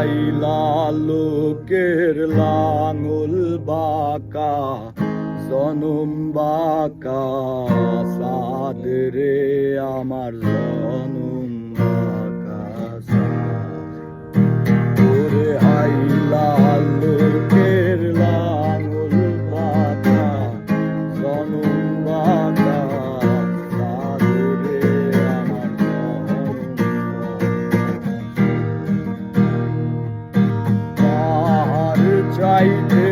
হাইলা লোকের লাঙল বাঁকা জনম বাঁকা সাদ রে আমার জনম বাঁকা সাদ ওরে হাইলা লোকের লাঙল বাঁকা জনম বাঁকা সাদ রে আমার জনম বাঁকা চাইতে